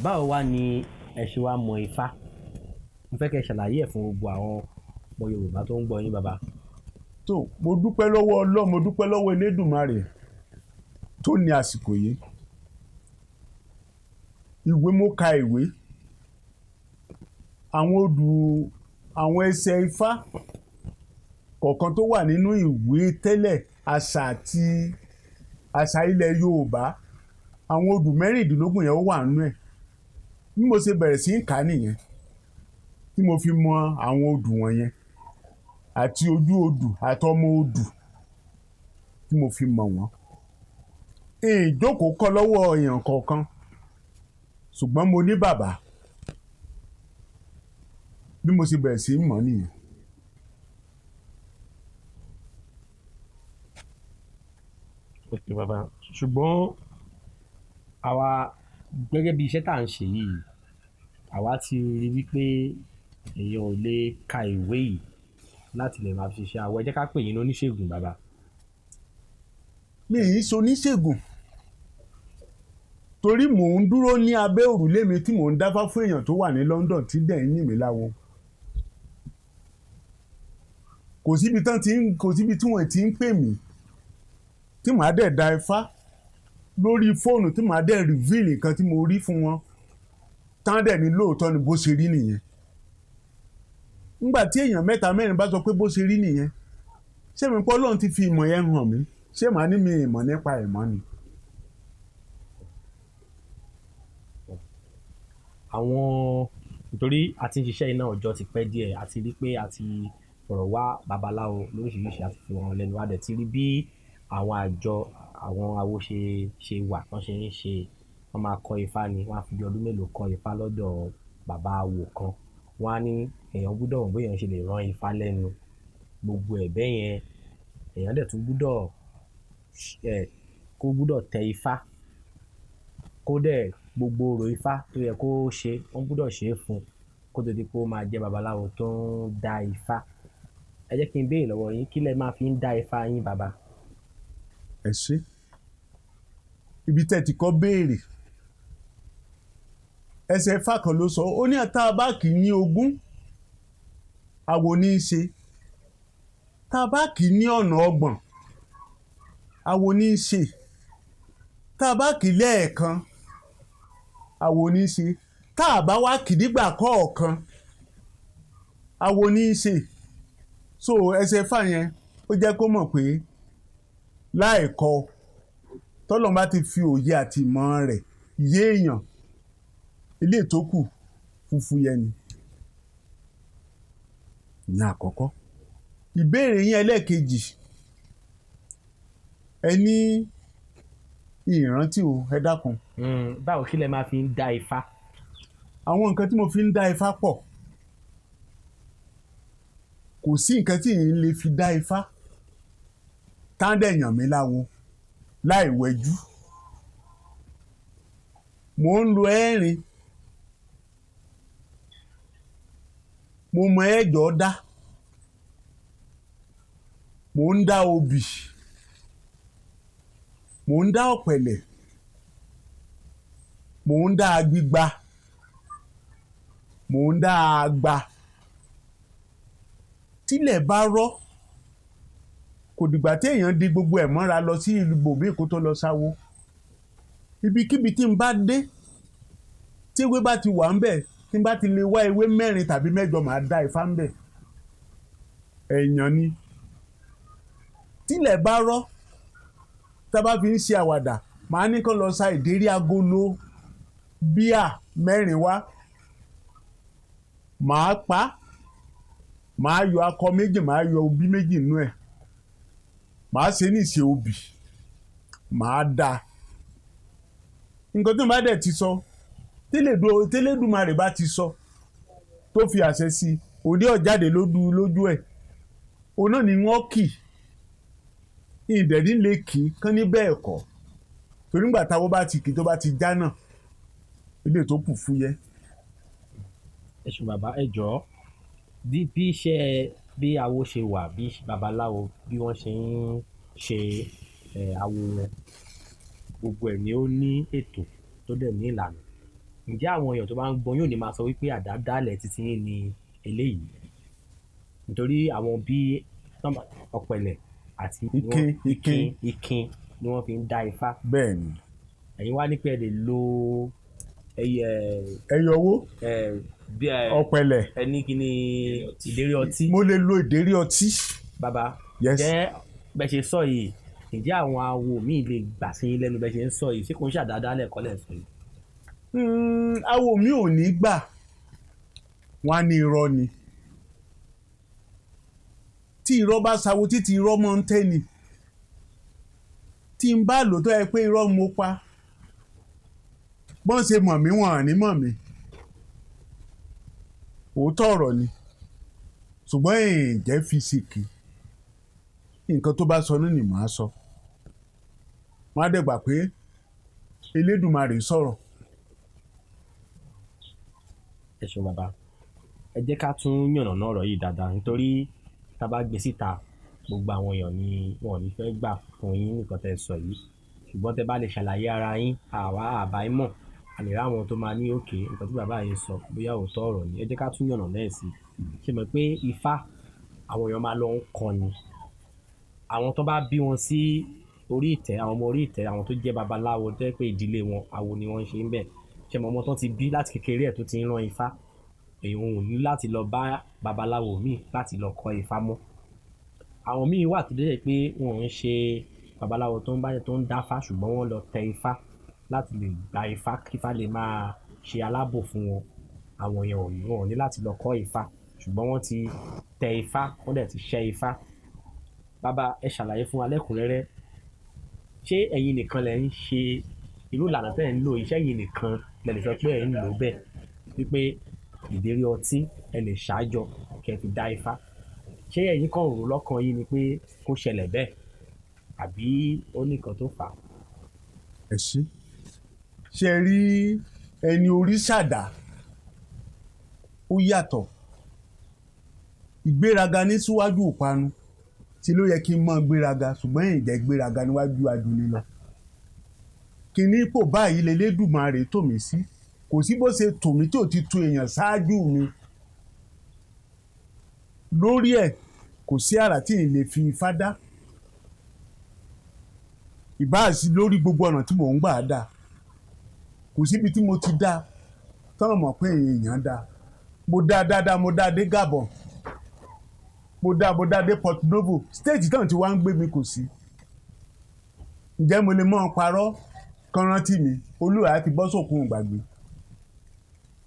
báwo wá ni ẹ ṣe wá mọ Ifá? Mo fẹ́ kẹ́ ṣàlàyé ẹ̀ fún gbogbo àwọn ọmọ Yorùbá tó ń gbọ́ yín bàbá. tó mo dúpẹ́ lọ́wọ́ Ọlọ́run, mo dúpẹ́ lọ́wọ́ Elédùmarè tó ní àsìkò yìí. Ìwé mo ka ìwé, àwọn ẹsẹ̀ Ifá kọ̀ọ̀kan tó wà nínú ìwé tẹ́lẹ̀ àṣà ilẹ̀ Yorùbá, àwọn odù mẹ́rìndínlógún yẹn ó wà nínú ẹ̀. Bí mo ṣe bẹ̀rẹ̀ sí í kà á nìyẹn tí mo fi mọ àwọn odù wọ̀nyẹn àti ojú odù àtọmọ odù tí mo fi mọ̀ wọ́n. Ìjókòó kọ́ lọ́wọ́ èèyàn kọ̀ọ̀kan, ṣùgbọ́n mo ní bàbá. Bí mo ṣe bẹ̀rẹ̀ sí í mọ̀ nìyẹn. Ok bàbá, ṣùgbọ́n àwa gẹ́gẹ́ bí iṣẹ́ tá à ń ṣe yìí, àwa ti rí wípé èèyàn ò lè ka ìwé yìí láti lè máa fi ṣiṣẹ́ àwọ̀. Ẹ jẹ́ ká pè yín ní oníṣègùn bàbá. Mi ì ṣe oníṣègùn torí mò ń dúró ní abẹ́ òrùlé mi tí mò ń dáfá fún èèyàn tó wà ní London tí dẹ̀ ń yìn mí láwo. Kò síbi tí wọ́n ti ń pè mí tí màá dẹ̀ da Ifá lórí fóònù tí màá dẹ̀ reveal nǹkan tí mo rí fún wọn tán dẹ̀ ní lóòótọ́ ni bó ṣe rí nìyẹn. Nígbà tí èèyàn mẹ́ta mẹ́rin bá sọ pé bó ṣe rí nìyẹn, ṣé mi pé Ọlọ́run ti fi ìmọ̀ yẹn hàn mí? Ṣé màá ní mi ìmọ̀ nípa ìmọ̀ ni? Nítorí a ti ń ṣiṣẹ́ iná ọjọ́ ti pẹ́ díẹ̀, a ti rí pé a ti fọ̀rọ̀ wá babaláwo lóríṣiríṣi, a ti fi wọn lẹ́nu, a dẹ̀ ti rí bí àwọn àjọ àwọn awo ṣe wà, wọ́n ṣe ń ṣe, wọ́n máa kọ́ Ifá ni, wọ́n á fi bí ọdún mélòó kọ́ Ifá lọ́dọ̀ bàbá awo kan. Wọ́n á ní èèyàn gbúdọ̀ mọ̀ bóyá èèyàn ṣe lè rán Ifá lẹ́nu. Gbogbo ẹ̀bẹ̀ yẹn èèyàn dẹ̀ tún gbúdọ̀ tẹ Ifá, kó dẹ̀ gbogbo orò Ifá tó yẹ kó ṣe wọ́n gbúdọ̀ ṣe é fún un kó tó di pé ó máa jẹ́ babaláwo tó ń dá Ifá. Ẹ jẹ́ kí n béèrè lọ́wọ́ yín, kí lẹ máa fi ń dá Ifá yín bàbá? Ẹ ṣé, ibi tẹ́ ti kọ́ béèrè. Ẹsẹ̀ Ifá kan ló sọ, ó ní tá a bá kì í ní ogún àwo ní í ṣe, tá a bá kì í ní ọ̀nà ọgbọ̀n àwo ní í ṣe, tá a bá kì í lẹ́ẹ̀kan àwo ní í ṣe, tá a bá wá kì í nígbà kọ̀ọ̀kan àwo ní í ṣe. So ẹsẹ̀ Ifá yẹn ó jẹ́ kó mọ̀ pé láìkọ́ tọ́lọ́run bá ti fi òye àti ìmọ̀ rẹ̀ yé èèyàn, ilé tó kù funfun yẹn ni. Ìyẹn àkọ́kọ́. Ìbéèrè yín ẹlẹ́ẹ̀kejì, ẹ ní ìrántí o, ẹ dákun. Báwo kí lẹ máa fi ń dá Ifá? Àwọn nǹkan tí mo fi ń dá Ifá pọ̀. Kò sí nǹkan tí èèyàn lè fi dá Ifá tándẹ̀yàn mi láwo láì wẹjú. Mò ń lo ẹ̀rin, mo mọ ẹ̀jọ̀ dá, mò ń dá obì, mò ń dá ọ̀pẹ̀lẹ̀, mò ń dá agbígba, mò ń dá agba. Tílẹ̀ bá rọ́, kò dìgbà tí èèyàn di gbogbo ẹ̀ mọ́ra lọ sí ìlú bòmí kó tó lọ sáwó. Ibikíbi tí n bá dé, tí ewé bá ti wà ń bẹ̀, tí n bá ti lè wá ewé 4 tàbí 8 màá dá Ifá ń bẹ̀. Èèyàn ni. Tílẹ̀ bá rọ́, tá a bá fi ń ṣe àwàdà, màá ní kán lọ sa ìdérí agolo bíà 4 wá. Màá pa á, màá yọ akọ 2, màá yọ obì 2 nínú ẹ̀. Màá ṣe ní ìṣe obì, màá dá. Nǹkan tí mo bá dẹ̀ ti sọ, tẹ́lẹ̀dùmarè bá ti sọ, tó fi àṣẹ sí i, òde ọ̀jáde lójú ẹ̀. Òun náà ni wọ́n kì í. Ìdẹ̀rí lè kì í kán ní bẹ́ẹ̀ kọ́. Torí nígbà táwọn bá ti kì í tó bá ti já náà, ilé tó kù fúyẹ́. Ẹ ṣé bàbá, ẹ jọ̀ọ́ bí awo ṣe wà, bí babaláwo bí wọ́n ṣe ń ṣe awo wọn, gbogbo ẹ̀ ni ó ní ètò tó dẹ̀ ní ìlànà. ǹjẹ́ àwọn èèyàn tó bá ń gbọ́ yóò ní máa sọ wípé àdádálẹ̀ títí yín ni eléyìí? Nítorí àwọn bí ọ̀pẹ̀lẹ̀ àti ikin ni wọ́n fi ń dá Ifá. Bẹ́ẹ̀ni. Ẹ̀yin wá ní pé ẹ lè lo ẹyọ owó ọ̀pẹ̀lẹ̀ ẹni kí ni ìdérí ọtí. Mo lè lo ìdérí ọtí. Bàbá, yes. Jẹ́ bẹ́ẹ̀ ṣe sọ yìí, ǹjẹ́ àwọn awo míì lè gbà sí yín lẹ́nu bẹ́ẹ̀ ṣe ń sọ yìí? Ṣé kò ń ṣàdádálẹ̀ kọ́lẹ̀ sọ yìí? Awo mi ò ní gbà, wọ́n á ní irọ́ ni. Tí irọ́ bá sawo títí irọ́ mọ́ ń tẹ́ ni. Tí n bá lò tó yẹ pé irọ́ mo pa, bọ́n ṣe mọ̀ mí wọ́n à ní mọ̀ mí. Òótọ́ ọ̀rọ̀ ni, ṣùgbọ́n èèyàn jẹ́ físíkì. Nǹkan tó bá sọ ní màá sọ. Wọ́n á dẹ̀ gbà pé Elédùmarè sọ̀rọ̀. Ẹ ṣeun bàbá, ẹ jẹ́ ká tún yànnàná ọ̀rọ̀ yìí dáadáa, nítorí tá a bá gbé síta gbogbo àwọn èèyàn ni wọn ò ní fẹ́ gbà fún yín nǹkan tẹ́ ẹ sọ yìí. Ṣùgbọ́n tẹ́ bá lè ṣàlàyé ara yín, àwa àbáyé mọ̀, a lè ráwọn tó máa ní òkè nǹkan tí bàbá yìí sọ bóyá òótọ́ ọ̀rọ̀ ni. Ẹ jẹ́ ká tún yànnàná ẹ̀ sí. Ṣé mọ̀ pé Ifá àwọn èèyàn máa lọ ń kọ́ ni. Àwọn tó bá bí wọn sí orí ìtẹ́, àwọn ọmọ orí ìtẹ́, àwọn tó jẹ́ babaláwo tó jẹ́ pé ìdílé wọn awo ni wọ́n ń ṣe ń bẹ̀. Ṣé mọ̀ ọmọ tó ti bí láti kékeré ẹ̀ tó ti ń rán Ifá, èèyàn ò ní láti lọ bá babaláwo míì láti lọ kọ́ Ifá mọ́. Àwọn míì wà tó jẹ́ pé wọn ò ń ṣe babaláwo tó ń dáfá, ṣùgbọ́n wọ́n lọ tẹ Ifá láti lè gba Ifá kí Ifá lè máa ṣe alábò fún wọn. Àwọn èèyàn wọn ò ní láti lọ kọ́ Ifá, ṣùgbọ́n wọ́n ti tẹ Ifá, wọ́n dẹ̀ ti ṣẹ́ Ifá. Bàbá, ẹ ṣàlàyé fún wa lẹ́kùnrẹ́rẹ́, ṣé ẹ̀yin nìkan lẹ ń ṣe irú ìlànà tẹ́ ẹ̀ ń lò? Iṣẹ́ ẹ̀yin nìkan lẹ lè sọ pé ẹ̀ ń lò bẹ́ẹ̀, wípé ìdérí ọtí ẹ lè ṣáájọ kẹ́ fi dá Ifá? Ṣé ẹ̀yin kàn rò lọ́kàn yín ni pé kó ṣẹlẹ̀ bẹ́ẹ̀, àbí ó ní nǹkan tó fà á? Ẹ ṣe rí ẹni orí ṣàdá ó yàtọ̀. Ìgbéraga ní síwájú ìparun, tí ló yẹ kí n mọ gbéraga, ṣùgbọ́n ìjẹ́ gbéraga níwájú adùnní lọ. Kìíní ipò báyìí l'Elédùmarè tò mí sí. Kò sí bó ṣe tò mí tí ò ti tu èèyàn ṣáájú mi. Lórí ẹ̀ kò sí àrà tí ì lè fi Ifá dá. Ìbáàsí lórí gbogbo ọ̀nà tí mò ń gbà dá. Kò síbi tí mo ti dá tán mọ̀ pé èèyàn dá. Mo dá dáadáa, mo dá dé Gabon, mo dá dé Port Novo. Stéètì tán tí wá ń gbé mi kò sí. Ǹjẹ́ mo lè mọ́ ọ parọ́ kan rántí mi? Olúwa ti bọ́ sókun ìgbàgbé.